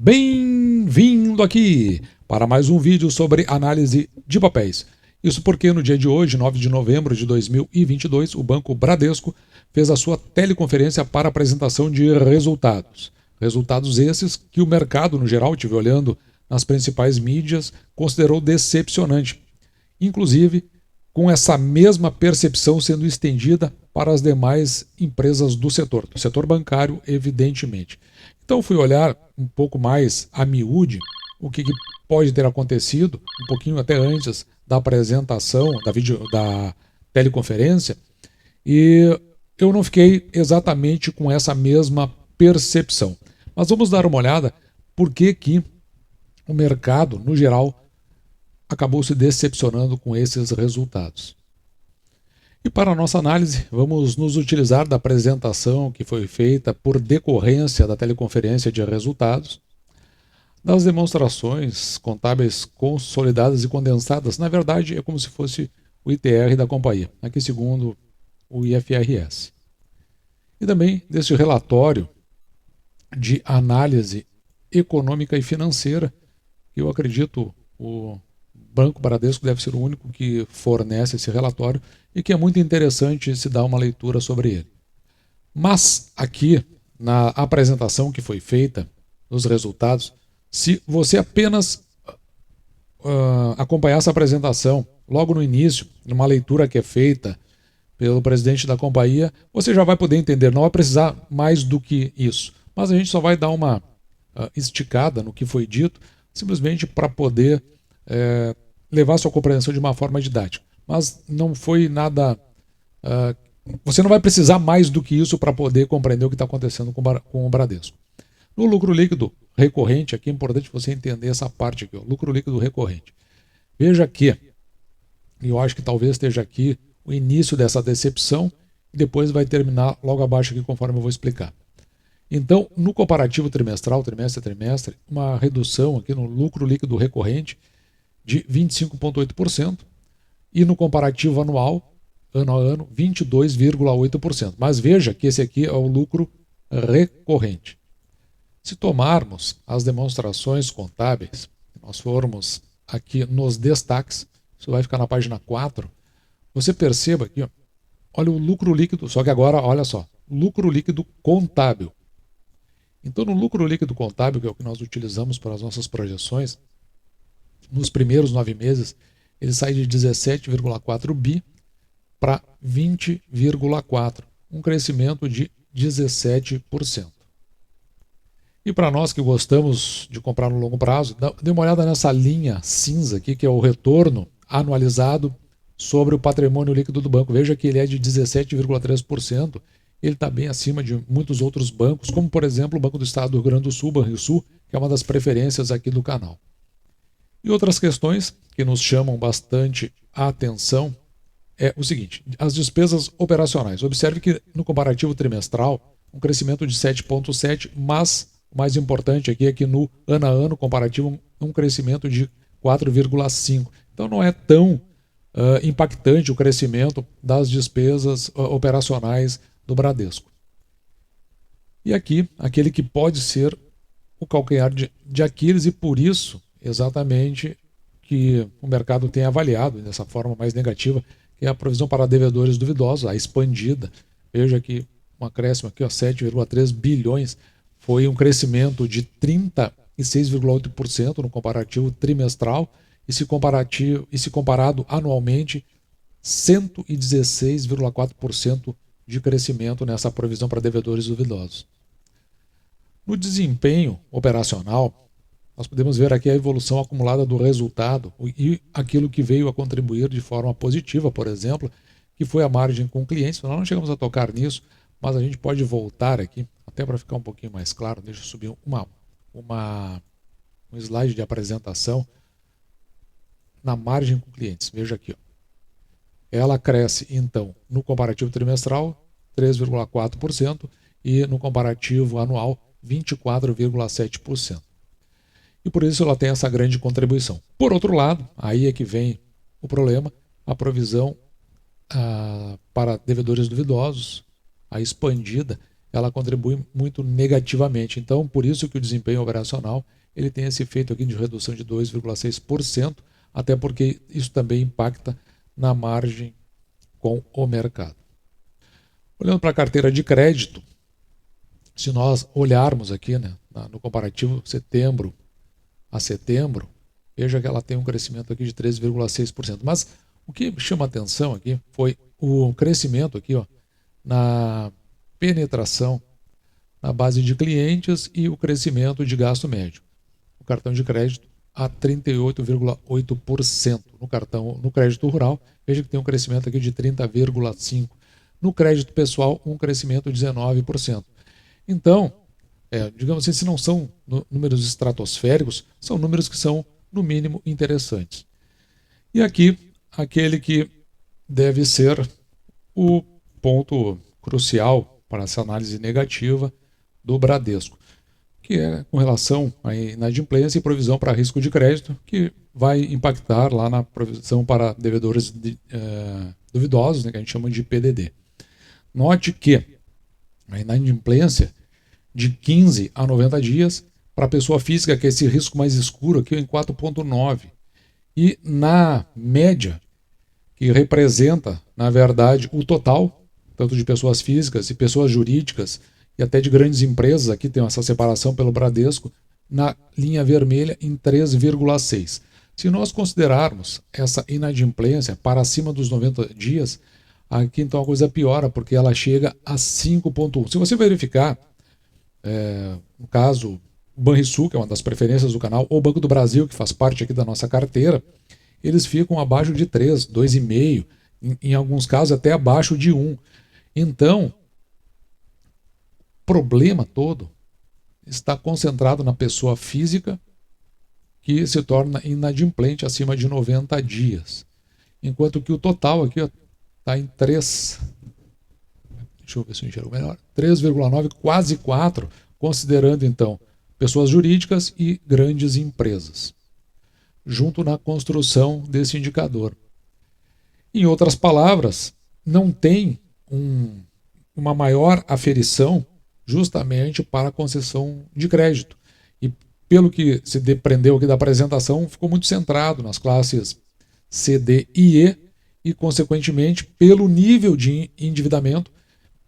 Bem-vindo aqui para mais um vídeo sobre análise de papéis. Isso porque no dia de hoje, 9 de novembro de 2022, o Banco Bradesco fez a sua teleconferência para apresentação de resultados. Resultados esses que o mercado, no geral, estive olhando nas principais mídias, considerou decepcionante. Inclusive, com essa mesma percepção sendo estendida para as demais empresas do setor bancário, evidentemente. Então fui olhar um pouco mais a miúde o que pode ter acontecido, um pouquinho até antes da apresentação, da teleconferência, e eu não fiquei exatamente com essa mesma percepção. Mas vamos dar uma olhada por que o mercado, no geral, acabou se decepcionando com esses resultados. E para a nossa análise, vamos nos utilizar da apresentação que foi feita por decorrência da teleconferência de resultados, das demonstrações contábeis consolidadas e condensadas. Na verdade, é como se fosse o ITR da companhia, aqui segundo o IFRS. E também deste relatório de análise econômica e financeira, que eu acredito o Banco Bradesco deve ser o único que fornece esse relatório e que é muito interessante se dar uma leitura sobre ele. Mas aqui, na apresentação que foi feita, dos resultados, se você apenas acompanhar essa apresentação logo no início, numa leitura que é feita pelo presidente da companhia, você já vai poder entender, não vai precisar mais do que isso. Mas a gente só vai dar uma esticada no que foi dito, simplesmente para poder levar sua compreensão de uma forma didática. Mas não foi nada... você não vai precisar mais do que isso para poder compreender o que está acontecendo com o Bradesco. No lucro líquido recorrente, aqui é importante você entender essa parte aqui, ó, lucro líquido recorrente. Veja que, e eu acho que talvez esteja aqui o início dessa decepção, e depois vai terminar logo abaixo aqui, conforme eu vou explicar. Então, no comparativo trimestral, trimestre a trimestre, uma redução aqui no lucro líquido recorrente de 25,8%, e no comparativo anual, ano a ano, 22,8%. Mas veja que esse aqui é o lucro recorrente. Se tomarmos as demonstrações contábeis, nós formos aqui nos destaques, isso vai ficar na página 4, você perceba aqui, ó, olha o lucro líquido, só que agora, olha só, lucro líquido contábil. Então, no lucro líquido contábil, que é o que nós utilizamos para as nossas projeções, nos primeiros 9 meses, ele sai de 17,4 bi para 20,4, um crescimento de 17%. E para nós que gostamos de comprar no longo prazo, dê uma olhada nessa linha cinza aqui, que é o retorno anualizado sobre o patrimônio líquido do banco. Veja que ele é de 17,3%. Ele está bem acima de muitos outros bancos, como por exemplo o Banco do Estado do Rio Grande do Sul, Banrisul, que é uma das preferências aqui do canal. E outras questões que nos chamam bastante a atenção é o seguinte, as despesas operacionais. Observe que no comparativo trimestral, um crescimento de 7,7%, mas o mais importante aqui é que no ano a ano comparativo, um crescimento de 4,5%. Então não é tão impactante o crescimento das despesas operacionais do Bradesco. E aqui, aquele que pode ser o calcanhar de Aquiles, e por isso, exatamente, que o mercado tem avaliado dessa forma mais negativa, que é a provisão para devedores duvidosos, a expandida. Veja que um acréscimo aqui, 7,3 bilhões, foi um crescimento de 36,8% no comparativo trimestral, e se comparado anualmente, 116,4% de crescimento nessa provisão para devedores duvidosos. No desempenho operacional, nós podemos ver aqui a evolução acumulada do resultado e aquilo que veio a contribuir de forma positiva, por exemplo, que foi a margem com clientes. Nós não chegamos a tocar nisso, mas a gente pode voltar aqui, até para ficar um pouquinho mais claro. Deixa eu subir um slide de apresentação na margem com clientes. Veja aqui, ó. Ela cresce, então, no comparativo trimestral, 3,4% e no comparativo anual, 24,7%. E por isso ela tem essa grande contribuição. Por outro lado, aí é que vem o problema, a provisão para devedores duvidosos, a expandida, ela contribui muito negativamente. Então, por isso que o desempenho operacional ele tem esse efeito aqui de redução de 2,6%, até porque isso também impacta na margem com o mercado. Olhando para a carteira de crédito, se nós olharmos aqui, né, no comparativo setembro a setembro, veja que ela tem um crescimento aqui de 3,6%. Mas o que chama atenção aqui foi o crescimento aqui, ó, na penetração na base de clientes e o crescimento de gasto médio. O cartão de crédito a 38,8%. No crédito rural, veja que tem um crescimento aqui de 30,5%. No crédito pessoal, um crescimento de 19%. Então, digamos assim, se não são números estratosféricos, são números que são, no mínimo, interessantes. E aqui, aquele que deve ser o ponto crucial para essa análise negativa do Bradesco, que é com relação à inadimplência e provisão para risco de crédito, que vai impactar lá na provisão para devedores duvidosos, né, que a gente chama de PDD. Note que a inadimplência de 15 a 90 dias para a pessoa física, que é esse risco mais escuro aqui, em 4,9. E na média, que representa, na verdade, o total, tanto de pessoas físicas e pessoas jurídicas, e até de grandes empresas, aqui tem essa separação pelo Bradesco, na linha vermelha em 3,6. Se nós considerarmos essa inadimplência para acima dos 90 dias, aqui então a coisa piora, porque ela chega a 5,1. Se você verificar, no caso, o Banrisul, que é uma das preferências do canal, ou o Banco do Brasil, que faz parte aqui da nossa carteira, eles ficam abaixo de 3, 2,5, em alguns casos até abaixo de 1. Então, o problema todo está concentrado na pessoa física que se torna inadimplente acima de 90 dias. Enquanto que o total aqui está em 3. Deixa eu ver se eu enxergo melhor. 3,9, quase 4, considerando então pessoas jurídicas e grandes empresas, junto na construção desse indicador. Em outras palavras, não tem uma maior aferição justamente para a concessão de crédito. E pelo que se depreendeu aqui da apresentação, ficou muito centrado nas classes C, D e E, consequentemente, pelo nível de endividamento,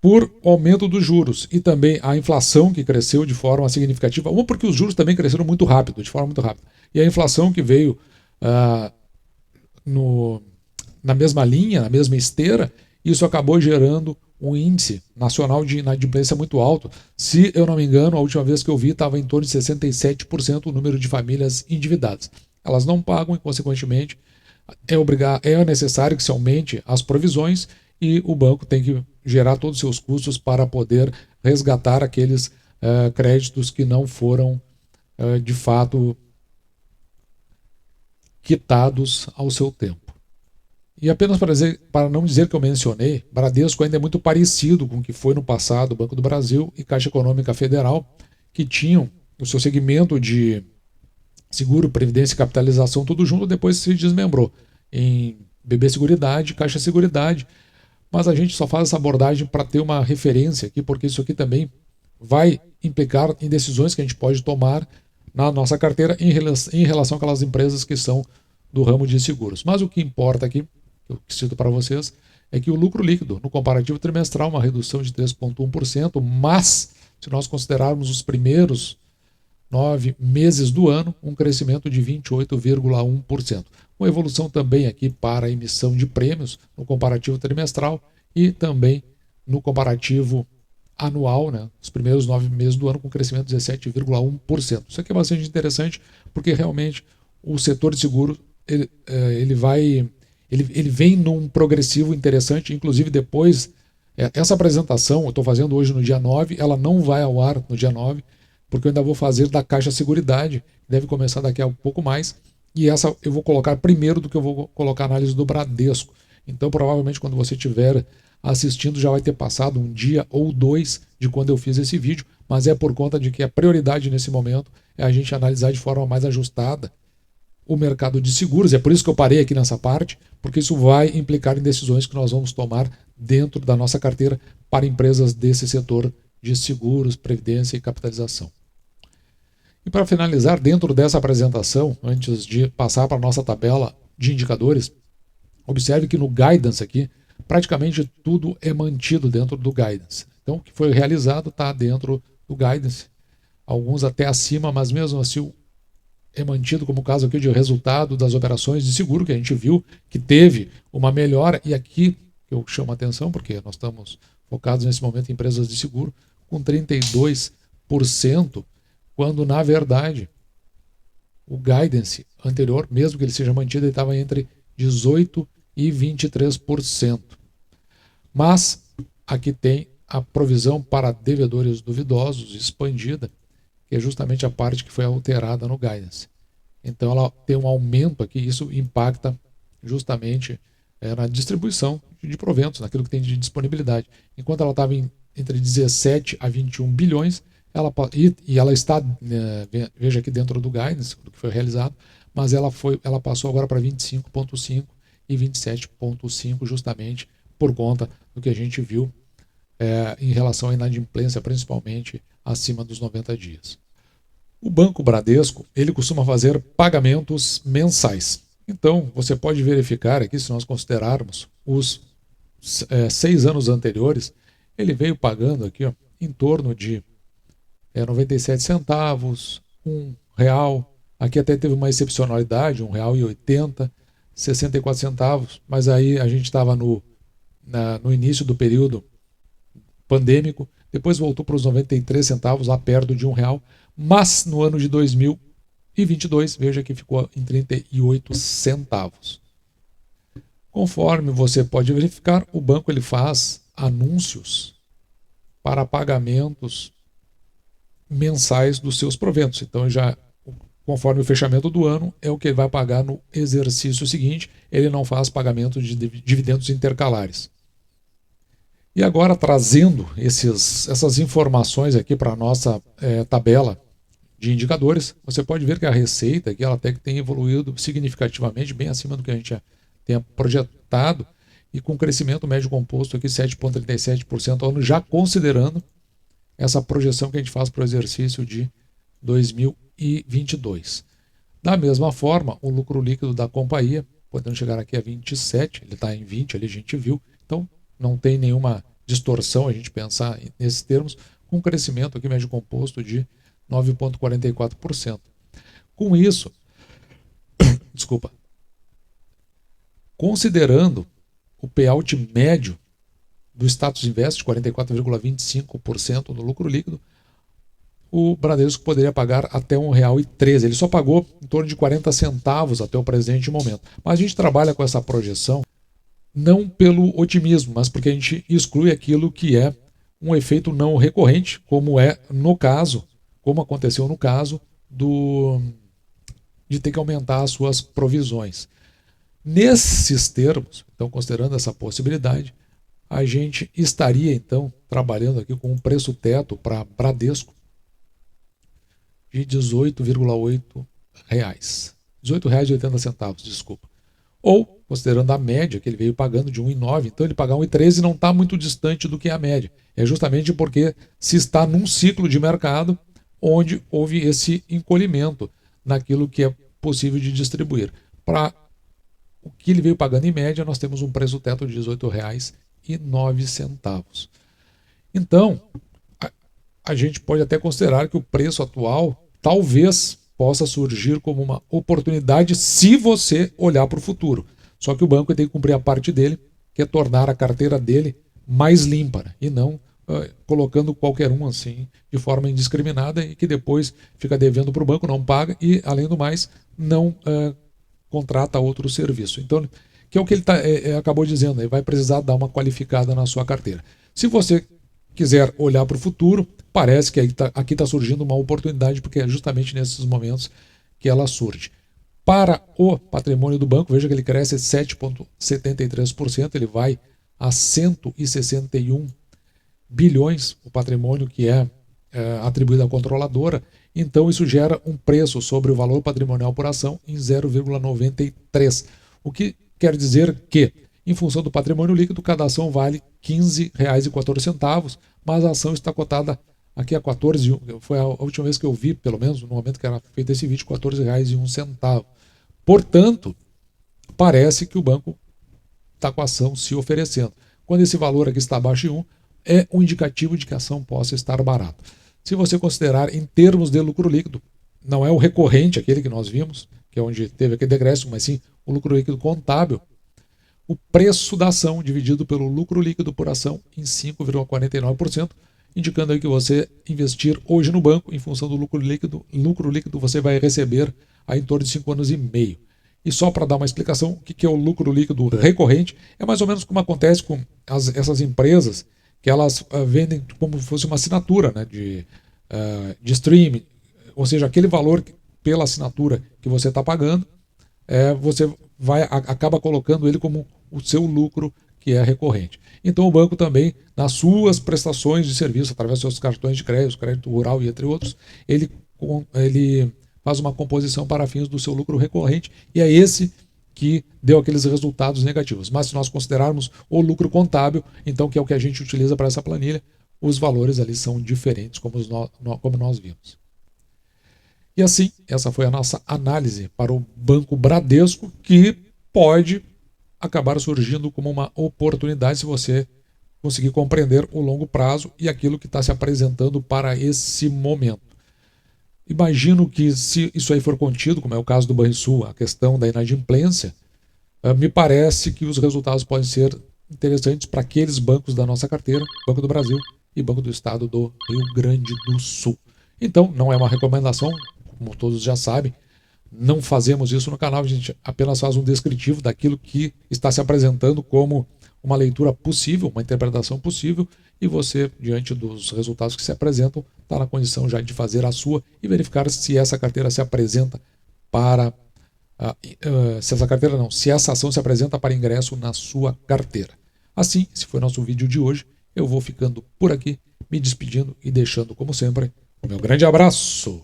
por aumento dos juros e também a inflação que cresceu de forma significativa, porque os juros também cresceram muito rápido, de forma muito rápida, e a inflação que veio na mesma linha, na mesma esteira, isso acabou gerando um índice nacional de inadimplência muito alto. Se eu não me engano, a última vez que eu vi estava em torno de 67% o número de famílias endividadas. Elas não pagam e, consequentemente, é necessário que se aumente as provisões e o banco tem que gerar todos os seus custos para poder resgatar aqueles créditos que não foram, de fato, quitados ao seu tempo. E apenas para não dizer que eu mencionei, Bradesco ainda é muito parecido com o que foi no passado o Banco do Brasil e Caixa Econômica Federal, que tinham o seu segmento de seguro, previdência e capitalização tudo junto, depois se desmembrou em BB Seguridade, Caixa Seguridade. Mas a gente só faz essa abordagem para ter uma referência aqui, porque isso aqui também vai implicar em decisões que a gente pode tomar na nossa carteira em relação àquelas empresas que são do ramo de seguros. Mas o que importa aqui, que eu cito para vocês, é que o lucro líquido no comparativo trimestral, uma redução de 3,1%, mas se nós considerarmos os primeiros 9 meses do ano, um crescimento de 28,1%. Uma evolução também aqui para a emissão de prêmios no comparativo trimestral e também no comparativo anual, né, os primeiros 9 meses do ano com crescimento de 17,1%. Isso aqui é bastante interessante porque realmente o setor de seguro ele vem num progressivo interessante, inclusive depois, essa apresentação eu estou fazendo hoje no dia 9, ela não vai ao ar no dia 9, porque eu ainda vou fazer da Caixa Seguridade, deve começar daqui a um pouco mais, e essa eu vou colocar primeiro do que eu vou colocar a análise do Bradesco. Então, provavelmente, quando você estiver assistindo, já vai ter passado um dia ou 2 de quando eu fiz esse vídeo, mas é por conta de que a prioridade nesse momento é a gente analisar de forma mais ajustada o mercado de seguros. É por isso que eu parei aqui nessa parte, porque isso vai implicar em decisões que nós vamos tomar dentro da nossa carteira para empresas desse setor de seguros, previdência e capitalização. E para finalizar, dentro dessa apresentação, antes de passar para a nossa tabela de indicadores, observe que no guidance aqui, praticamente tudo é mantido dentro do guidance. Então, o que foi realizado está dentro do guidance, alguns até acima, mas mesmo assim é mantido, como o caso aqui de resultado das operações de seguro, que a gente viu que teve uma melhora, e aqui eu chamo a atenção, porque nós estamos focados nesse momento em empresas de seguro, com 32%, quando na verdade o guidance anterior, mesmo que ele seja mantido, ele estava entre 18% e 23%. Mas aqui tem a provisão para devedores duvidosos expandida, que é justamente a parte que foi alterada no guidance. Então ela tem um aumento aqui, isso impacta justamente na distribuição de proventos, naquilo que tem de disponibilidade. Enquanto ela estava entre 17 a 21 bilhões, ela está, veja aqui dentro do guidance, do que foi realizado, mas ela passou agora para 25,5 e 27,5 justamente por conta do que a gente viu em relação à inadimplência, principalmente acima dos 90 dias. O Banco Bradesco, ele costuma fazer pagamentos mensais. Então, você pode verificar aqui, se nós considerarmos os 6 anos anteriores, ele veio pagando aqui em torno de 97 centavos, R$1. Aqui até teve uma excepcionalidade, R$1,80, 64 centavos, mas aí a gente estava no início do período pandêmico, depois voltou para os 93 centavos, lá perto de R$1, mas no ano de 2022, veja que ficou em 38 centavos. Conforme você pode verificar, o banco ele faz anúncios para pagamentos mensais dos seus proventos. Então, já conforme o fechamento do ano, é o que ele vai pagar no exercício seguinte. Ele não faz pagamento de dividendos intercalares. E agora, trazendo essas informações aqui para a nossa tabela de indicadores, você pode ver que a receita aqui, ela até que tem evoluído significativamente, bem acima do que a gente já tenha projetado, e com crescimento médio composto aqui 7,37% ao ano, já considerando essa projeção que a gente faz para o exercício de 2022. Da mesma forma, o lucro líquido da companhia, podendo chegar aqui a 27, ele está em 20, ali a gente viu, então não tem nenhuma distorção a gente pensar nesses termos, com crescimento aqui médio composto de 9,44%. Com isso, considerando o payout médio do Status Invest, 44,25% no lucro líquido, o Bradesco poderia pagar até R$1,13. Ele só pagou em torno de 40 centavos até o presente momento. Mas a gente trabalha com essa projeção não pelo otimismo, mas porque a gente exclui aquilo que é um efeito não recorrente, como aconteceu no caso de ter que aumentar as suas provisões. Nesses termos, então considerando essa possibilidade, a gente estaria então trabalhando aqui com um preço teto para Bradesco de R$18,80. R$18,80, desculpa. Ou, considerando a média que ele veio pagando de 1,9, então ele pagar 1,13 não está muito distante do que é a média. É justamente porque se está num ciclo de mercado onde houve esse encolhimento naquilo que é possível de distribuir. Para o que ele veio pagando em média, nós temos um preço teto de R$18,09. Então, a gente pode até considerar que o preço atual talvez possa surgir como uma oportunidade se você olhar para o futuro. Só que o banco tem que cumprir a parte dele, que é tornar a carteira dele mais limpa, né? E não colocando qualquer um assim de forma indiscriminada e que depois fica devendo para o banco, não paga e, além do mais, não contrata outro serviço. Então, que é o que ele acabou dizendo, ele vai precisar dar uma qualificada na sua carteira. Se você quiser olhar para o futuro, parece que aqui está surgindo uma oportunidade, porque é justamente nesses momentos que ela surge. Para o patrimônio do banco, veja que ele cresce 7,73%, ele vai a 161 bilhões, o patrimônio que é atribuído à controladora. Então isso gera um preço sobre o valor patrimonial por ação em 0,93. O que quer dizer que, Em função do patrimônio líquido, cada ação vale R$ 15,14, mas a ação está cotada aqui a 14, foi a última vez que eu vi, pelo menos no momento que era feito esse vídeo, R$ 14,01. Portanto, parece que o banco está com a ação se oferecendo. Quando esse valor aqui está abaixo de 1, é um indicativo de que a ação possa estar barata. Se você considerar em termos de lucro líquido, não é o recorrente, aquele que nós vimos, que é onde teve aquele decréscimo, mas sim o lucro líquido contábil, o preço da ação dividido pelo lucro líquido por ação em 5,49%, indicando aí que você investir hoje no banco, em função do lucro líquido você vai receber aí em torno de 5 anos e meio. E só para dar uma explicação, o que é o lucro líquido recorrente? É mais ou menos como acontece com essas empresas que elas vendem como se fosse uma assinatura, né, de streaming, ou seja, aquele valor pela assinatura que você está pagando, você acaba colocando ele como o seu lucro que é recorrente. Então o banco também, nas suas prestações de serviço, através dos seus cartões de crédito rural e entre outros, ele faz uma composição para fins do seu lucro recorrente, e é esse que deu aqueles resultados negativos. Mas se nós considerarmos o lucro contábil, então, que é o que a gente utiliza para essa planilha, os valores ali são diferentes, como nós vimos. E assim, essa foi a nossa análise para o Banco Bradesco, que pode acabar surgindo como uma oportunidade se você conseguir compreender o longo prazo e aquilo que está se apresentando para esse momento. Imagino que se isso aí for contido, como é o caso do Banrisul, a questão da inadimplência, me parece que os resultados podem ser interessantes para aqueles bancos da nossa carteira, Banco do Brasil e Banco do Estado do Rio Grande do Sul. Então, não é uma recomendação, como todos já sabem, não fazemos isso no canal, a gente apenas faz um descritivo daquilo que está se apresentando como uma leitura possível, uma interpretação possível, e você, diante dos resultados que se apresentam, está na condição já de fazer a sua e verificar se essa carteira se apresenta para... se essa ação se apresenta para ingresso na sua carteira. Assim, esse foi o nosso vídeo de hoje. Eu vou ficando por aqui, me despedindo e deixando, como sempre, o meu grande abraço.